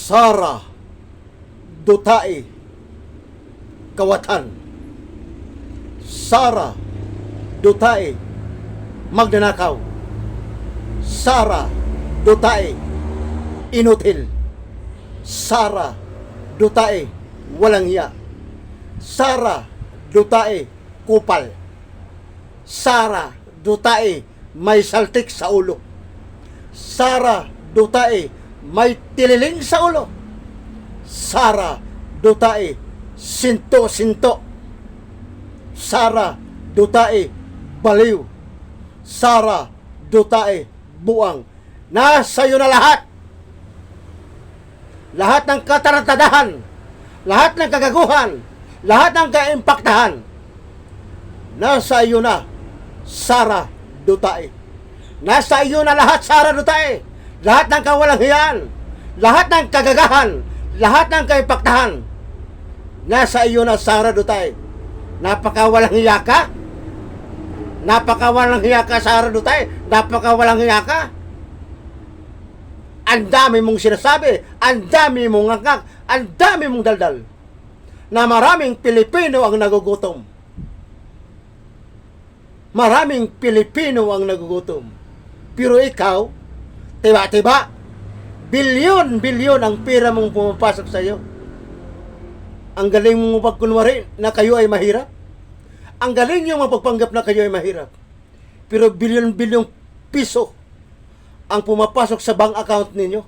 Sara Dutay kawatan. Sara Dutay magnanakaw. Sara Dutay inutil. Sara Dutay walang hiya. Sara Dutay kupal. Sara Dutay may saltik sa ulo. Sara Dutay may tililing sa ulo. Sara Dutay sinto-sinto. Sara Dutay baliw. Sara Dutay buang. Nasa iyo na lahat. Lahat ng katarantadahan, lahat ng kagaguhan, lahat ng kaimpaktahan. Nasa iyo na, Sara Dutay. Nasa iyo na lahat, Sara Dutay. Lahat ng kawalang hiyaan, lahat ng kagagahan, lahat ng kaimpaktahan. Nasa iyo na, Sara Dutay. Napakawalang hiya ka? Napakawalang hiya ka, Sara Dutay? Napakawalang hiya ka? Ang dami mong sinasabi, ang dami mong ngangak, ang dami mong daldal na maraming Pilipino ang nagugutom. Maraming Pilipino ang nagugutom. Pero ikaw, tiba-tiba, bilyon-bilyon ang pera mong pumapasok sa iyo. Ang galing mong pagkunwari na kayo ay mahirap. Ang galing yung mapagpanggap na kayo ay mahirap. Pero bilyon-bilyong piso ang pumapasok sa bank account ninyo.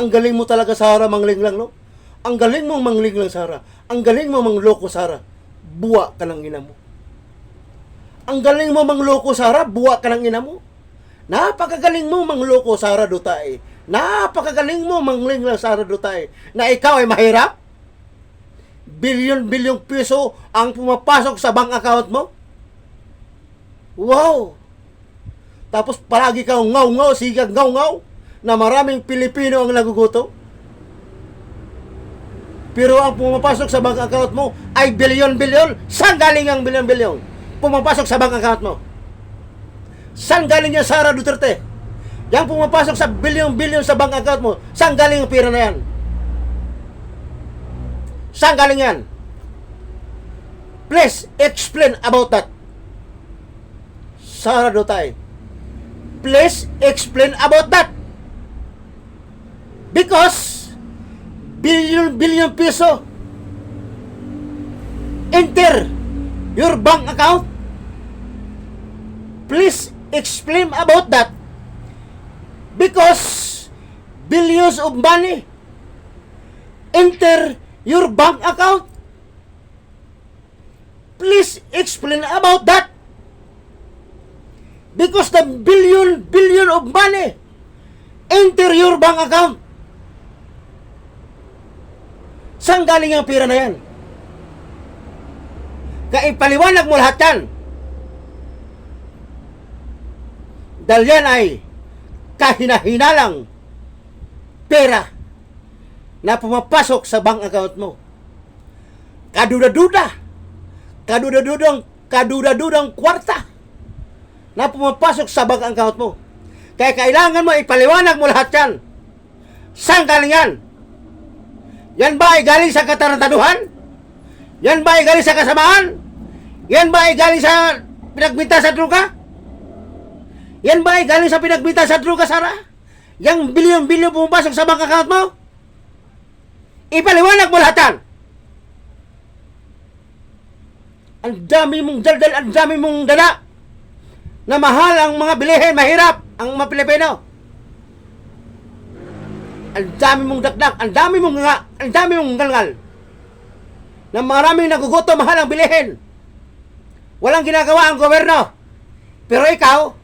Ang galing mo talaga, Sara, manglinglang, no? Ang galing mong manglinglang, Sara. Ang galing mo mangloko, Sara. Buwa ka ng ina mo. Ang galing mo mangloko, Sara. Buwa ka ng ina mo. Napakagaling mo mangloko, Sara Dutay. Napakagaling mo manglinglang, Sara Dutay. Na ikaw ay mahirap? Bilyon-bilyong piso ang pumapasok sa bank account mo? Wow! Tapos palagi kang ngaw-ngaw, sigang ngaw-ngaw, na maraming Pilipino ang nagugutom. Pero ang pumapasok sa bank account mo ay bilyon-bilyon. Saan galing ang bilyon-bilyon? Pumapasok sa bank account mo. Saan galing yan, Sara Duterte? Yang pumapasok sa bilyon-bilyon sa bank account mo, saan galing ang pera na yan? Saan galing yan? Please explain about that, Sara Dutay. Please explain about that. Because billion piso enter your bank account. Please explain about that. Because billions of money enter your bank account. Please explain about that. Because the billion of money enter your bank account. Saan galing ang pera na yan? Kaipaliwanag mo lahat yan. Dahil yan ay kahina-hinalang pera na pumapasok sa bank account mo. Kaduda-dudang kwarta na pumapasok sa bank account mo. Kaya kailangan mo ipaliwanag mo lahat yan. Saan galing yan? Yan ba ay galing sa katarantaduhan? Yan ba ay galing sa kasamaan? Yan ba ay galing sa pinagbinta sa droga? Yan ba ay galing sa pinagbinta sa droga, Sara? Yang bilyon-bilyon pumapasok sa bank account mo? Ipaliwanag mo lahat yan. Ang dami mong daldal, ang dami mong dala. Na mahal ang mga bilihin, mahirap ang mga Pilipino. Ang dami mong dakdak, ang dami mong nga, ang dami mong galgal. Na maraming nagugutom, mahal ang bilihin. Walang ginagawa ang gobyerno. Pero ikaw,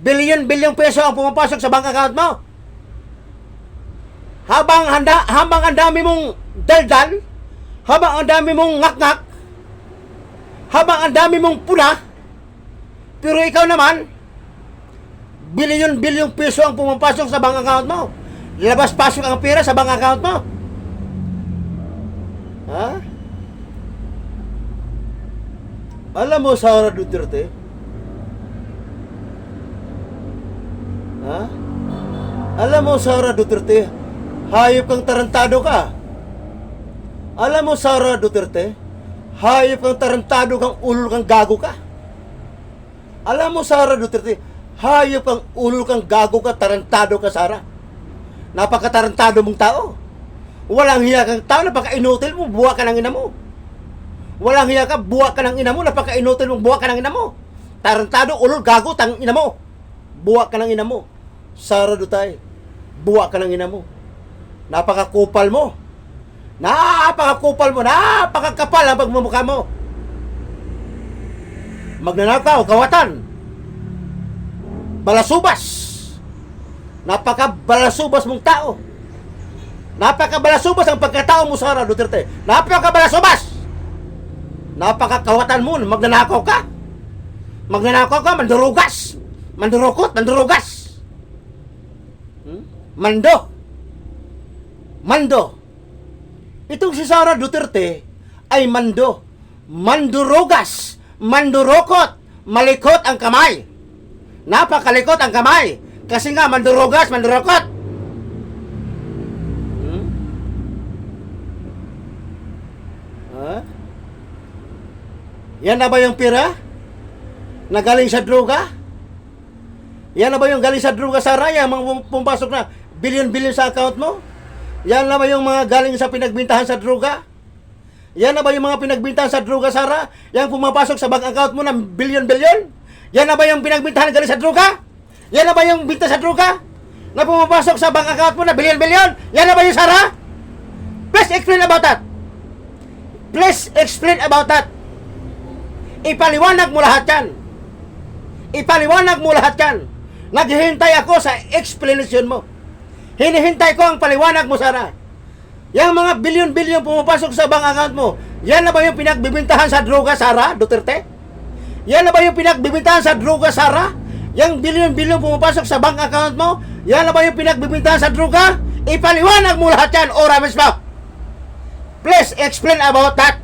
bilyon-bilyong peso ang pumapasok sa bank account mo. Habang ang dami mong daldal, habang ang dami mong ngak-ngak, habang ang dami mong pula, pero ikaw naman, bilyon-bilyong piso ang pumapasok sa bank account mo. Labas-pasok ang pera sa bank account mo. Ha? Alam mo, Sara Duterte? Ha? Alam mo, Sara Duterte, Hayop kang tarantado ka. Alam mo, Sara Duterte, hayop kang tarantado kang ulol kang gago ka. Alam mo, Sara Duterte, hayop kang ulol kang gago ka, tarantado ka, Sara. Napakatarantado mong tao. Walang hiya kang tao, napaka-inutil mo, buwa ka ng ina mo. Walang hiya ka, buwa ka ng ina mo, napaka-inutil mo, buwa ka ng ina mo. Tarantado, ulol, gago, tang ina mo. Buwa ka ng ina mo. Sara Duterte, buwa ka ng ina mo. Napakakupal mo. Napakakupal mo, napakakapal ang pagmumukha mo. Magnanakaw, kawatan. Balasubas. Napakabalasubas mong tao. Napakabalasubas ang pagkatao mo, Sara Duterte. Napakabalasubas. Napakakawatan mo, magnanakaw ka. Magnanakaw ka, mandurugas. Mandurukot, mandurugas. Mando. Mando. Itong si Sara Duterte ay mando, mandurugas, mandurokot, malikot ang kamay. Napakalikot ang kamay. Kasi nga, mandurugas, mandurokot. Yan na ba yung pira na galing sa droga? Yan na ba yung galing sa droga, Sara? Yan mga pumpasok na billion-billion sa account mo? Yan na ba yung mga galing sa pinagbintahan sa droga? Yan na ba yung mga pinagbintahan sa droga, Sara? Yang pumapasok sa bank account mo ng billion-billion? Yan na ba yung pinagbintahan galing sa droga? Yan na ba yung binta sa droga? Na pumapasok sa bank account mo na billion-billion? Yan na ba yung, Sara? Please explain about that. Please explain about that. Ipaliwanag mo lahat yan. Ipaliwanag mo lahat yan. Naghihintay ako sa explanation mo. Hinihintay ko ang paliwanag mo, Sara. Yang mga billion-billion pumapasok sa bank account mo, yan na ba yung pinagbibintahan sa droga, Sara Duterte? Yan na ba yung pinagbibintahan sa droga, Sara? Yang billion-billion pumapasok sa bank account mo, yan na ba yung pinagbibintahan sa droga? Ipaliwanag mo lahat yan, ora mismo. Please explain about that.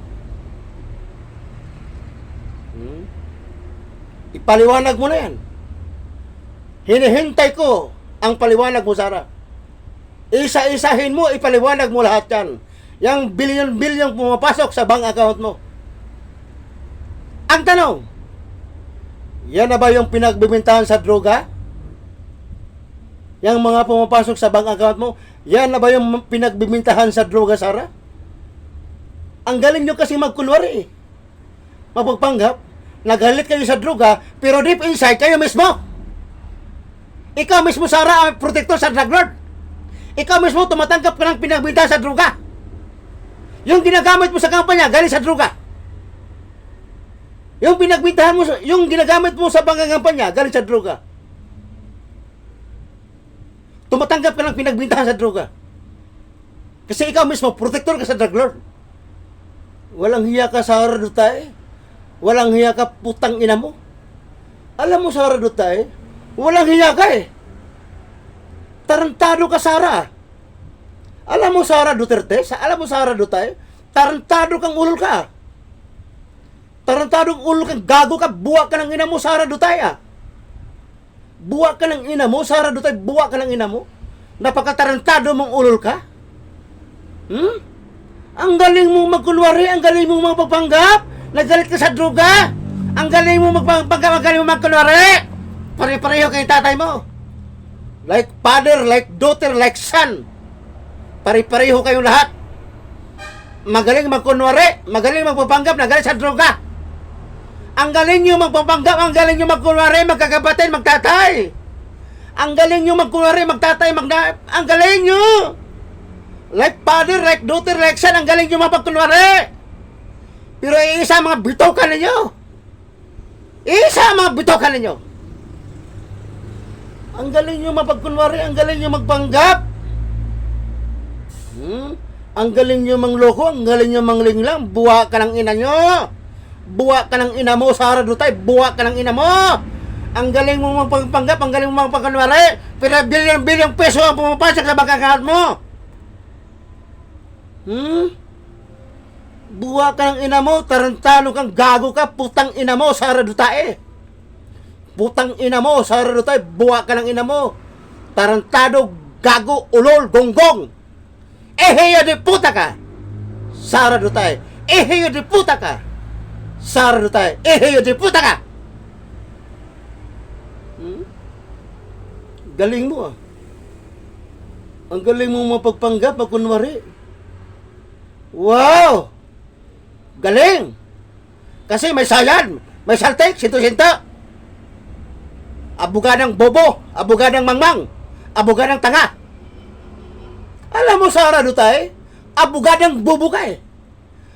Ipaliwanag mo na yan. Hinihintay ko ang paliwanag mo, Sara. Isa-isahin mo, ipaliwanag mo lahat yan. Yang billion-billion pumapasok sa bank account mo. Ang tanong, yan na ba yung pinagbibintahan sa droga? Yang mga pumapasok sa bank account mo, yan na ba yung pinagbibintahan sa droga, Sara? Ang galing nyo kasi magkunwari eh. Mapagpanggap, nagalit kayo sa droga, pero deep inside kayo mismo. Ikaw mismo, Sara, ang protector sa drug lord. Ikaw mismo tumatanggap ka ng pinagbintahan sa droga. Yung ginagamit mo sa kampanya, galing sa droga. Yung pinagbintahan mo, yung ginagamit mo sa panggangampanya, galing sa droga. Tumatanggap ka ng pinagbintahan sa droga. Kasi ikaw mismo, protector ka sa drug lord. Walang hiya ka, Sara Duterte. Walang hiya ka, putang ina mo. Alam mo, Sara Duterte, walang hiya ka eh. Tarantado ka, Sara. Alam mo, Sara Duterte, Sara Duterte, tarantado kang ulol ka. Tarantado kang ulol kang gago ka, buwa ka ng ina mo, Sara Duterte. Buwa ka ng ina mo, Sara Duterte, buwa ka ng ina mo. Napakatarantado mong ulol ka. Ang galing mo magkunwari, ang galing mo magpapanggap. Nagalit ka sa droga. Ang galing mo magpapanggap, ang galing mo magkunwari. Pare-pareho kay tatay mo. Like father, like daughter, like son. Pare-pareho kayong lahat. Magaling magkunwari, magaling magpapanggap, nagalit sa droga. Ang galing nyo magpapanggap, ang galing nyo magkunwari, magkakabatid, magtatay. Ang galing nyo magkunwari, magtatay, ang galing nyo. Like father, like daughter, like son, ang galing nyo mapagkunwari. Pero isa mga bitokan ninyo. Isa mga bitokan ninyo. Ang galing nyo mapagkunwari, ang galing nyo magpanggap. Ang galing nyo mangloko, ang galing nyo manglinglang. Buwa ka ng ina nyo. Buwa ka ng ina mo, Sara Duterte. Buwa ka ng ina mo. Ang galing mo magpanggap, ang galing mo magpagkunwari. Pero bilyon-bilyon peso ang pumapasok sa bank account mo. Buwa ka ng ina mo, tarantado kang gago ka, putang ina mo, Sara Duterte. Putang ina mo, Sara Duterte, buwa ka ng ina mo. Tarantado, gago, ulol, gonggong. Eheyo de puta ka! Sara Duterte, eheyo de puta ka! Sara Duterte, eheyo de puta ka! Hmm? Galing mo ah. Ang galing mo mapagpanggap, magkunwari. Wow! Galing! Kasi may sayan, may saltek, sinto-sinto. Abogadang bobo, abogadang mangmang, abogadang tanga. Alam mo, Sara Duterte, abogadang bobo ka eh.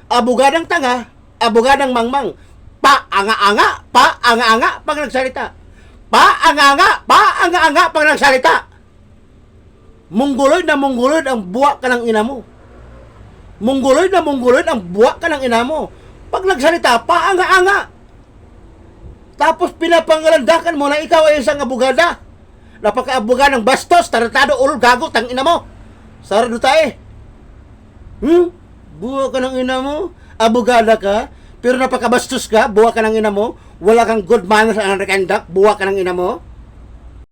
Abogadang tanga, abogadang mangmang. Pa-anga-anga pag nagsalita. Pa-anga-anga pag nagsalita. Mongoloid ang buwa ka ng ina mo. Mongoloid ang buwa ka ng ina mo. Pag nagsalita, paanga-anga. Tapos pinapangalandakan mo na ikaw ay isang abogada. Napaka-abogada ng bastos, taratado, ulol, gago, tang ina mo. Sara Duterte. Buwa ka ng ina mo. Abogada ka, pero napakabastos ka, buwa ka ng ina mo. Wala kang good manners and conduct, buwa ka ng ina mo.